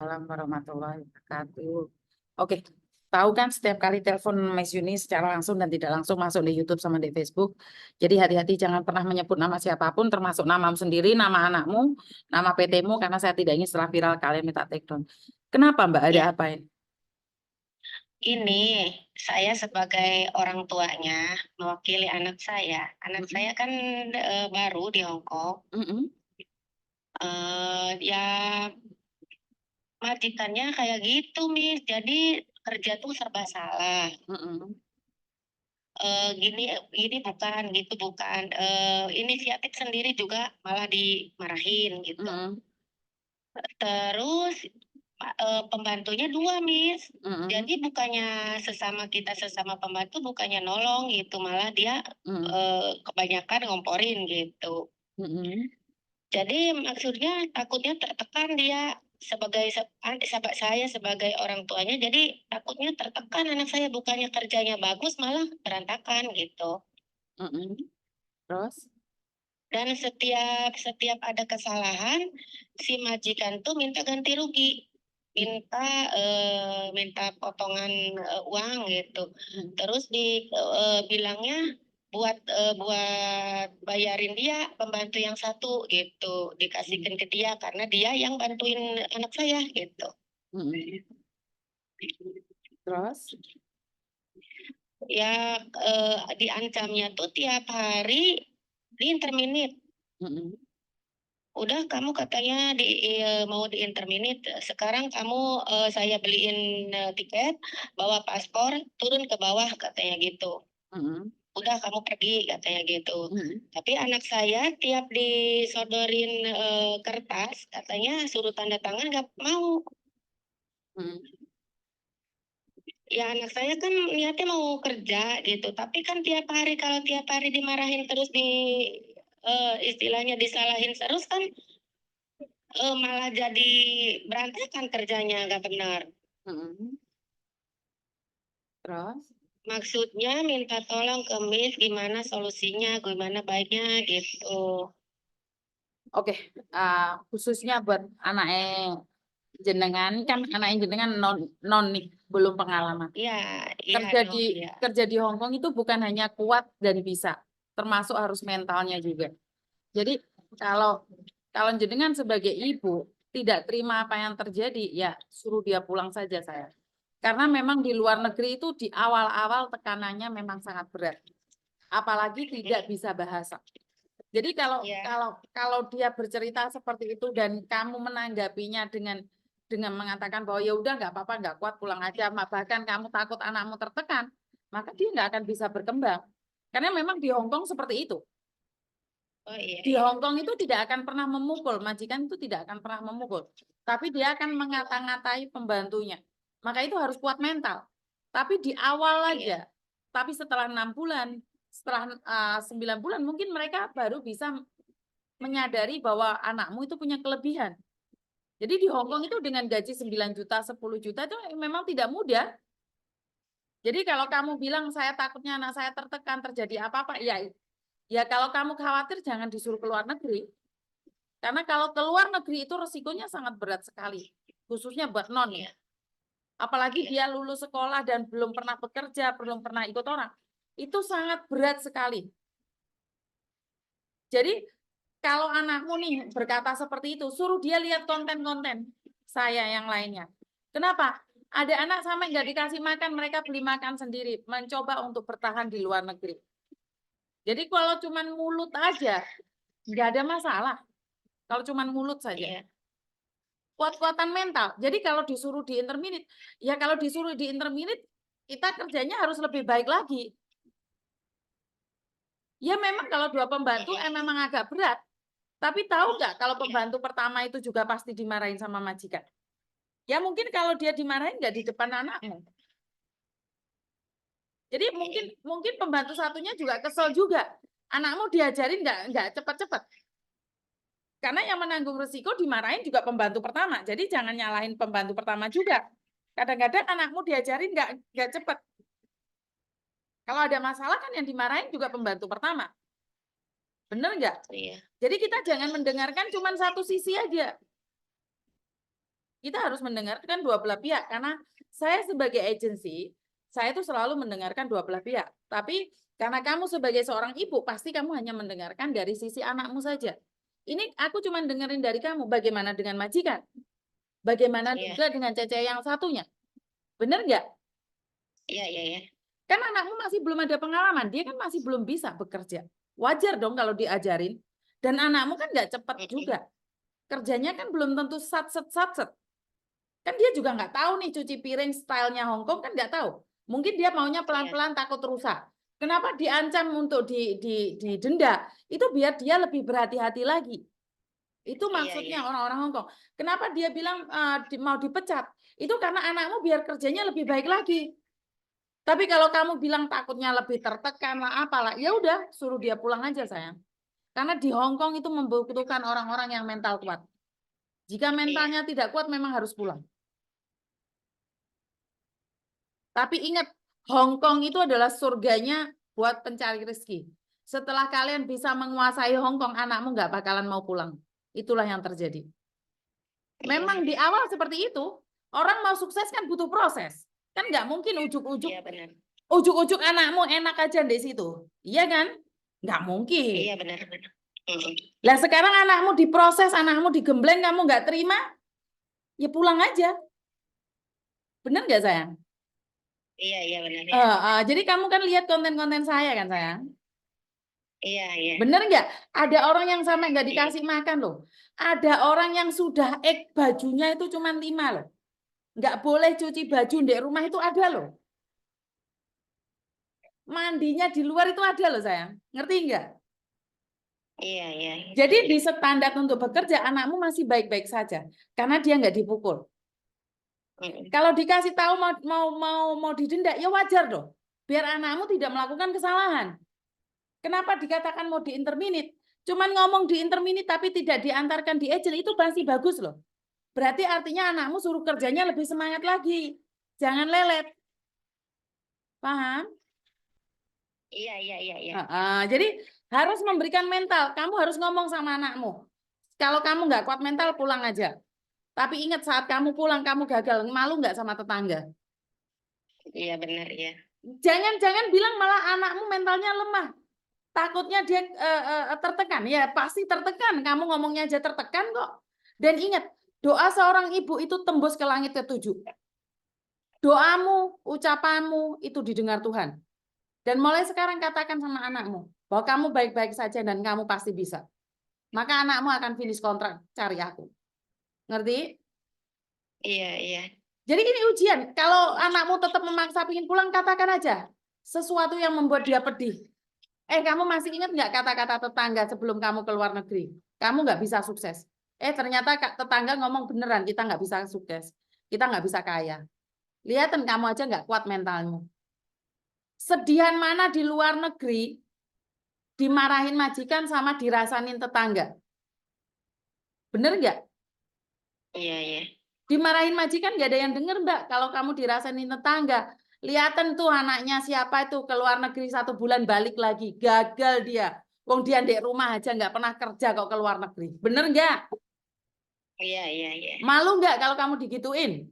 Waalaikumsalam warahmatullahi wabarakatuh. Oke, tahu kan setiap kali telepon Mas Yuni secara langsung dan tidak langsung masuk di YouTube sama di Facebook. Jadi hati-hati jangan pernah menyebut nama siapapun, termasuk namamu sendiri, nama anakmu, nama PT-mu, karena saya tidak ingin setelah viral kalian minta take down. Kenapa Mbak? Ada Ya, apa ini? ini saya sebagai orang tuanya mewakili anak saya. Anak saya kan baru di Hong Kong. Mm-mm. Ya majikannya kayak gitu, Miss. Jadi kerja tuh serba salah. Mm-mm. Gini, gini bukan, gitu bukan. Inisiatif sendiri juga malah dimarahin gitu. Mm-mm. Terus pembantunya dua, Miss. Mm-mm. Jadi bukannya sesama pembantu bukannya nolong gitu, malah dia Mm-mm. kebanyakan ngomporin gitu. Mm-mm. Jadi maksudnya takutnya tertekan dia sahabat saya sebagai orang tuanya. Jadi takutnya tertekan anak saya bukannya kerjanya bagus malah berantakan gitu. Mm-mm. Terus? Dan setiap ada kesalahan, si majikan tuh minta ganti rugi, minta potongan uang gitu. Mm-mm. Terus bilangnya buat bayarin dia pembantu yang satu gitu, dikasihkan ke dia karena dia yang bantuin anak saya gitu. Mm-mm. Terus? Ya diancamnya tuh tiap hari di interminit. Mm-mm. Udah kamu katanya mau di interminit. Sekarang kamu saya beliin tiket, bawa paspor, turun ke bawah katanya gitu. Mm-mm. Udah kamu pergi katanya gitu. Mm-mm. Tapi anak saya tiap disodorin kertas, katanya suruh tanda tangan nggak mau. Mm-mm. Ya anak saya kan niatnya mau kerja gitu, tapi kan kalau tiap hari dimarahin terus istilahnya disalahin terus kan malah jadi berantakan kerjanya nggak benar. Mm-mm. Terus? Maksudnya minta tolong ke Miss gimana solusinya, gimana baiknya gitu. Oke, khususnya buat anak jenengan kan anak jenengan non nih belum pengalaman. Iya, iya Kerja di non ya. kerja di Hong Kong itu bukan hanya kuat dan bisa, termasuk harus mentalnya juga. Jadi kalau kalau jenengan sebagai ibu tidak terima apa yang terjadi, ya suruh dia pulang saja saya. Karena memang di luar negeri itu di awal-awal tekanannya memang sangat berat, apalagi tidak bisa bahasa. Jadi kalau Iya, kalau kalau dia bercerita seperti itu dan kamu menanggapinya dengan mengatakan bahwa ya udah nggak apa-apa nggak kuat pulang aja, bahkan kamu takut anakmu tertekan, maka dia nggak akan bisa berkembang. Karena memang di Hong Kong seperti itu. oh iya Di iya. Hong Kong itu tidak akan pernah memukul, majikan itu tidak akan pernah memukul, tapi dia akan mengata-ngatai pembantunya. Maka itu harus kuat mental. Tapi di awal Iya, aja. Tapi setelah 6 bulan, setelah 9 bulan, mungkin mereka baru bisa menyadari bahwa anakmu itu punya kelebihan. Jadi di Hong Kong itu dengan gaji 9 juta, 10 juta itu memang tidak mudah. Jadi kalau kamu bilang saya takutnya anak saya tertekan terjadi apa-apa, ya kalau kamu khawatir jangan disuruh keluar negeri. Karena kalau keluar negeri itu resikonya sangat berat sekali, khususnya buat non ya. iya, Apalagi iya, dia lulus sekolah dan belum pernah bekerja, belum pernah ikut orang. Itu sangat berat sekali. Jadi kalau anakmu nih berkata seperti itu, suruh dia lihat konten-konten saya yang lainnya. Kenapa? Ada anak sampai nggak dikasih makan, mereka beli makan sendiri, mencoba untuk bertahan di luar negeri. Jadi kalau cuma mulut aja, nggak ada masalah. Kalau cuma mulut saja. iya, Kuat-kuatan mental. Jadi kalau disuruh di interminate, ya kalau disuruh di interminate, kita kerjanya harus lebih baik lagi. Ya memang kalau dua pembantu iya, memang agak berat. Tapi tahu nggak kalau iya, pembantu pertama itu juga pasti dimarahin sama majikan. Ya mungkin kalau dia dimarahin nggak di depan anakmu. Jadi mungkin iya, mungkin pembantu satunya juga kesel juga. Anakmu diajarin nggak cepat-cepat. Karena yang menanggung risiko dimarahin juga pembantu pertama. Jadi jangan nyalahin pembantu pertama juga. Kadang-kadang anakmu diajarin nggak cepat. Kalau ada masalah kan yang dimarahin juga pembantu pertama. Bener nggak? iya, Jadi kita jangan mendengarkan cuma satu sisi aja. Kita harus mendengarkan dua belah pihak karena saya sebagai agensi, saya itu selalu mendengarkan dua belah pihak. Tapi karena kamu sebagai seorang ibu, pasti kamu hanya mendengarkan dari sisi anakmu saja. Ini aku cuma dengerin dari kamu. Bagaimana dengan majikan? Bagaimana Iya, juga dengan Cece yang satunya? Benar nggak? iya, iya, iya. Kan anakmu masih belum ada pengalaman, dia kan masih belum bisa bekerja. Wajar dong kalau diajarin. Dan anakmu kan nggak cepat juga. Kerjanya kan belum tentu sat-set. Kan dia juga nggak tahu nih cuci piring stylenya Hongkong kan nggak tahu. Mungkin dia maunya pelan-pelan takut rusak. Kenapa diancam untuk didenda? Itu biar dia lebih berhati-hati lagi. Itu Iya, maksudnya iya. orang-orang Hongkong. Kenapa dia bilang mau dipecat? Itu karena anakmu biar kerjanya lebih baik lagi. Tapi kalau kamu bilang takutnya lebih tertekan lah apalah, ya udah suruh dia pulang aja sayang. Karena di Hongkong itu membutuhkan orang-orang yang mental kuat. Jika Iya, mentalnya tidak kuat memang harus pulang. Tapi ingat, Hongkong itu adalah surganya buat pencari rezeki. Setelah kalian bisa menguasai Hongkong, anakmu nggak bakalan mau pulang. Itulah yang terjadi. Memang di awal seperti itu, orang mau sukses kan butuh proses. Kan nggak mungkin iya, benar. ujuk-ujuk anakmu enak aja di situ. Iya kan? Nggak mungkin. Iya, benar, benar. Lah sekarang anakmu diproses, anakmu digembleng, kamu nggak terima, ya pulang aja. Bener nggak sayang? Iya, iya, benar ya. Jadi kamu kan lihat konten-konten saya kan sayang? Iya, iya. Bener nggak? Ada orang yang sampai nggak dikasih makan loh. Ada orang yang sudah bajunya itu cuma 5 loh. Nggak boleh cuci baju di rumah itu ada loh. Mandinya di luar itu ada loh sayang. Ngerti nggak? Iya, iya. Jadi di standar untuk bekerja anakmu masih baik-baik saja. Karena dia nggak dipukul. Kalau dikasih tahu mau didenda, ya wajar dong. Biar anakmu tidak melakukan kesalahan. Kenapa dikatakan mau diinterminate? Cuman ngomong diinterminate tapi tidak diantarkan di agent itu pasti bagus loh. Berarti artinya anakmu suruh kerjanya lebih semangat lagi. Jangan lelet. Paham? Iya, iya, iya, iya. Jadi harus memberikan mental. Kamu harus ngomong sama anakmu. Kalau kamu nggak kuat mental, pulang aja. Tapi ingat saat kamu pulang, kamu gagal. Malu nggak sama tetangga? Iya, benar ya. Jangan bilang malah anakmu mentalnya lemah. Takutnya dia tertekan. Ya pasti tertekan. Kamu ngomongnya aja tertekan kok. Dan ingat, doa seorang ibu itu tembus ke langit ketujuh. Doamu, ucapanmu itu didengar Tuhan. Dan mulai sekarang katakan sama anakmu bahwa kamu baik-baik saja dan kamu pasti bisa. Maka anakmu akan finish kontrak cari aku. Ngerti? Iya, iya. Jadi ini ujian. Kalau anakmu tetap memaksa ingin pulang, katakan aja sesuatu yang membuat dia pedih. Kamu masih ingat nggak kata-kata tetangga sebelum kamu ke luar negeri? Kamu nggak bisa sukses. Ternyata tetangga ngomong beneran, kita nggak bisa sukses. Kita nggak bisa kaya. Lihatin kamu aja nggak kuat mentalmu. Sedihan mana di luar negeri dimarahin majikan sama dirasanin tetangga? Bener nggak? Iya, iya. Dimarahin majikan nggak ada yang denger Mbak. Kalau kamu dirasanin tetangga, lihatin tuh anaknya siapa itu ke luar negeri 1 bulan balik lagi, gagal dia. Wong dia di rumah aja nggak pernah kerja kok ke luar negeri. Bener nggak? Iya, iya, iya. Malu nggak kalau kamu digituin?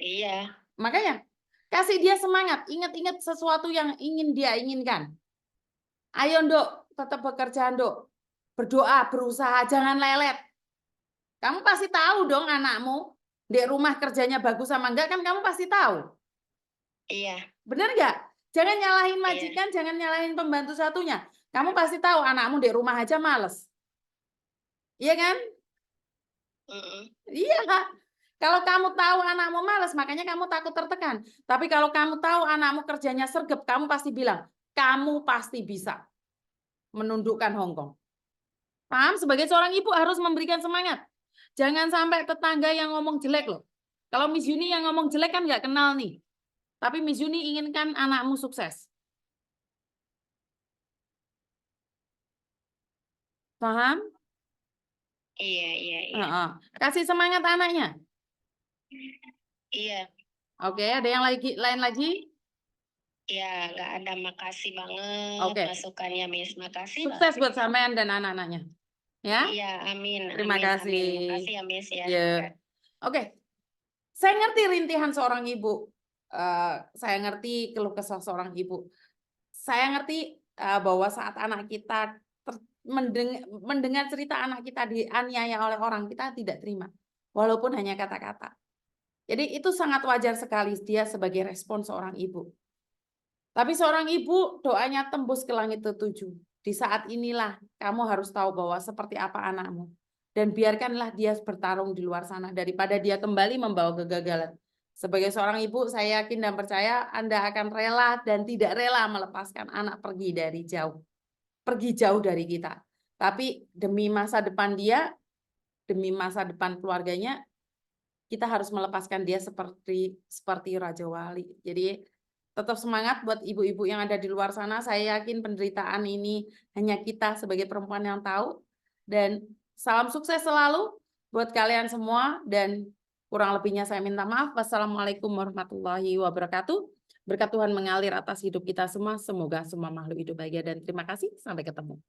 Iya. Makanya kasih dia semangat, ingat-ingat sesuatu yang ingin dia inginkan. Ayo Nduk, tetap bekerja Nduk. Berdoa, berusaha, jangan lelet. Kamu pasti tahu dong anakmu di rumah kerjanya bagus sama enggak kan kamu pasti tahu. Iya. Benar enggak? Jangan nyalahin Iya. majikan, jangan nyalahin pembantu satunya. Kamu pasti tahu anakmu di rumah aja males. Iya kan? Iya Kak. Kalau kamu tahu anakmu males, makanya kamu takut tertekan. Tapi kalau kamu tahu anakmu kerjanya sergap, kamu pasti bilang, kamu pasti bisa menundukkan Hongkong. Paham? Sebagai seorang ibu harus memberikan semangat. Jangan sampai tetangga yang ngomong jelek loh. Kalau Miss Yuni yang ngomong jelek kan nggak kenal nih. Tapi Miss Yuni inginkan anakmu sukses. Paham? Iya, iya, iya. Kasih semangat anaknya. Iya. Oke, ada yang lain lagi? Ya, nggak ada. Makasih banget masukannya, Miss. Makasih Sukses banget. buat sampean dan anak-anaknya. Ya? Iya, amin. Terima amin, kasih. Amin. Makasih ya, Miss ya. Ya. Oke, saya ngerti rintihan seorang ibu. Saya ngerti keluh kesah seorang ibu. Saya ngerti, bahwa saat anak kita mendengar cerita anak kita dianiaya oleh orang, kita tidak terima, walaupun hanya kata-kata. Jadi itu sangat wajar sekali dia sebagai respon seorang ibu. Tapi seorang ibu doanya tembus ke langit ketujuh. Di saat inilah kamu harus tahu bahwa seperti apa anakmu. Dan biarkanlah dia bertarung di luar sana daripada dia kembali membawa kegagalan. Sebagai seorang ibu, saya yakin dan percaya Anda akan rela dan tidak rela melepaskan anak pergi dari jauh. Pergi jauh dari kita. Tapi demi masa depan dia, demi masa depan keluarganya, kita harus melepaskan dia seperti Raja Wali. Jadi tetap semangat buat ibu-ibu yang ada di luar sana. Saya yakin penderitaan ini hanya kita sebagai perempuan yang tahu. Dan salam sukses selalu buat kalian semua. Dan kurang lebihnya saya minta maaf. Wassalamualaikum warahmatullahi wabarakatuh. Berkat Tuhan mengalir atas hidup kita semua. Semoga semua makhluk hidup bahagia dan terima kasih. Sampai ketemu.